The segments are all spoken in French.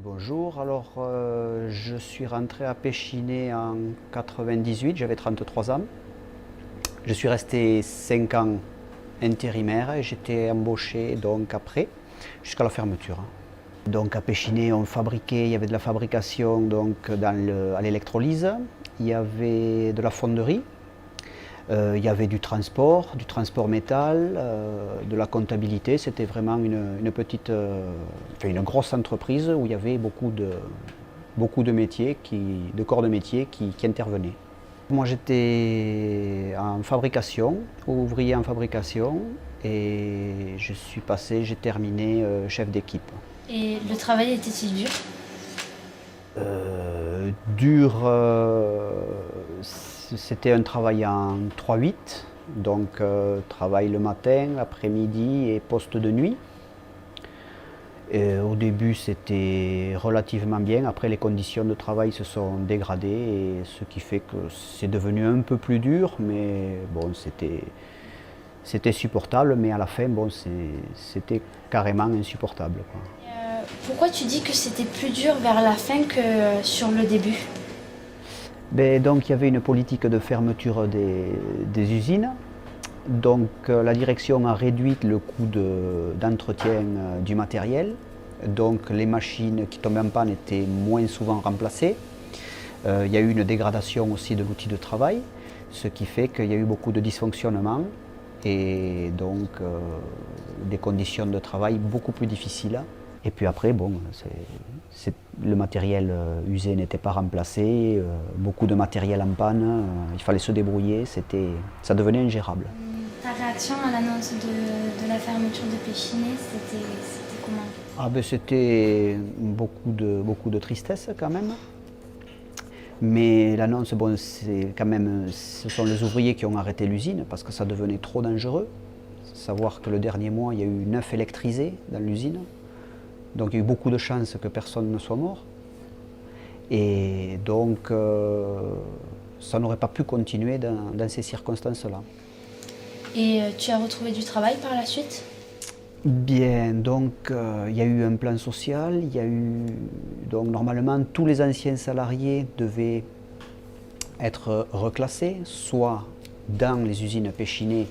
Bonjour, alors je suis rentré à Pechiney en 98, j'avais 33 ans. Je suis resté 5 ans intérimaire et j'étais embauché donc après, jusqu'à la fermeture. Donc à Pechiney, on fabriquait, il y avait de la fabrication donc, à l'électrolyse, il y avait de la fonderie, il y avait du transport métal, de la comptabilité. C'était vraiment une petite, une grosse entreprise où il y avait beaucoup de métiers, de corps de métier qui intervenaient. Moi j'étais en fabrication, ouvrier en fabrication, et j'ai terminé chef d'équipe. Et le travail était-il dur? Dur, c'était un travail en 3-8, donc travail le matin, l'après-midi et poste de nuit. Et au début c'était relativement bien, après les conditions de travail se sont dégradées, et ce qui fait que c'est devenu un peu plus dur, mais bon, c'était supportable, mais à la fin bon, c'était carrément insupportable, quoi. Pourquoi tu dis que c'était plus dur vers la fin que sur le début? Donc il y avait une politique de fermeture des usines. Donc la direction a réduit le coût d'entretien du matériel. Donc les machines qui tombaient en panne étaient moins souvent remplacées. Il y a eu une dégradation aussi de l'outil de travail, ce qui fait qu'il y a eu beaucoup de dysfonctionnements et donc des conditions de travail beaucoup plus difficiles. Et puis après, bon, le matériel usé n'était pas remplacé, beaucoup de matériel en panne, il fallait se débrouiller, ça devenait ingérable. Ta réaction à l'annonce de la fermeture de Pechiney, c'était comment? Ah ben, c'était beaucoup de tristesse quand même. Mais l'annonce, bon, ce sont les ouvriers qui ont arrêté l'usine parce que ça devenait trop dangereux. Savoir que le dernier mois, il y a eu 9 électrisés dans l'usine. Donc il y a eu beaucoup de chances que personne ne soit mort. Et donc ça n'aurait pas pu continuer dans ces circonstances-là. Et tu as retrouvé du travail par la suite? Bien, donc il y a eu un plan social, donc normalement tous les anciens salariés devaient être reclassés, soit dans les usines Pechiney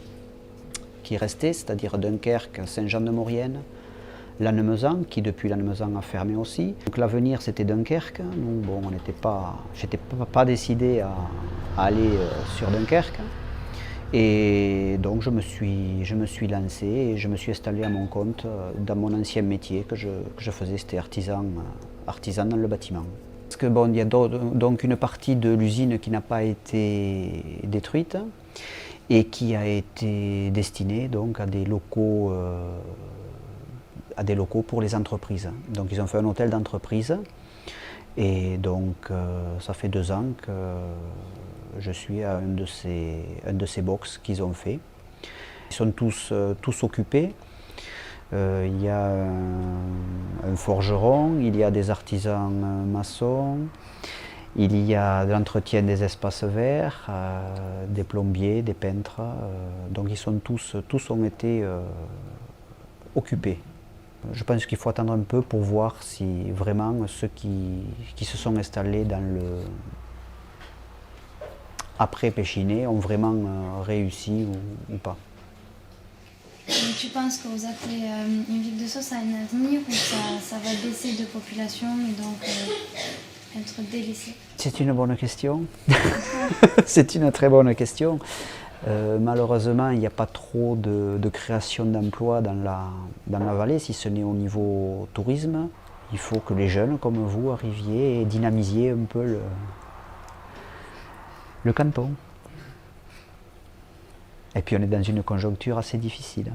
qui restaient, c'est-à-dire Dunkerque, Saint-Jean-de-Maurienne, Lannemezan, qui depuis Lannemezan a fermé aussi. Donc l'avenir c'était Dunkerque. Nous, bon, j'étais pas décidé à aller sur Dunkerque. Et donc je me suis lancé et je me suis installé à mon compte dans mon ancien métier que je faisais, c'était artisan dans le bâtiment. Parce que bon, il y a donc une partie de l'usine qui n'a pas été détruite et qui a été destinée donc à des locaux pour les entreprises. Donc ils ont fait un hôtel d'entreprise et donc ça fait 2 ans que je suis à un de ces box qu'ils ont fait. Ils sont tous occupés. Il y a un forgeron, il y a des artisans maçons, il y a de l'entretien des espaces verts, des plombiers, des peintres. Donc ils sont tous ont été occupés. Je pense qu'il faut attendre un peu pour voir si vraiment ceux qui se sont installés dans le après Pechiney ont vraiment réussi ou pas. Et tu penses que vous appelez une ville de Sauce à un avenir ou ça va baisser de population et donc être délaissé? C'est une bonne question. C'est une très bonne question. Malheureusement, il n'y a pas trop de création d'emplois dans la vallée, si ce n'est au niveau tourisme. Il faut que les jeunes comme vous arriviez et dynamisiez un peu le canton. Et puis on est dans une conjoncture assez difficile.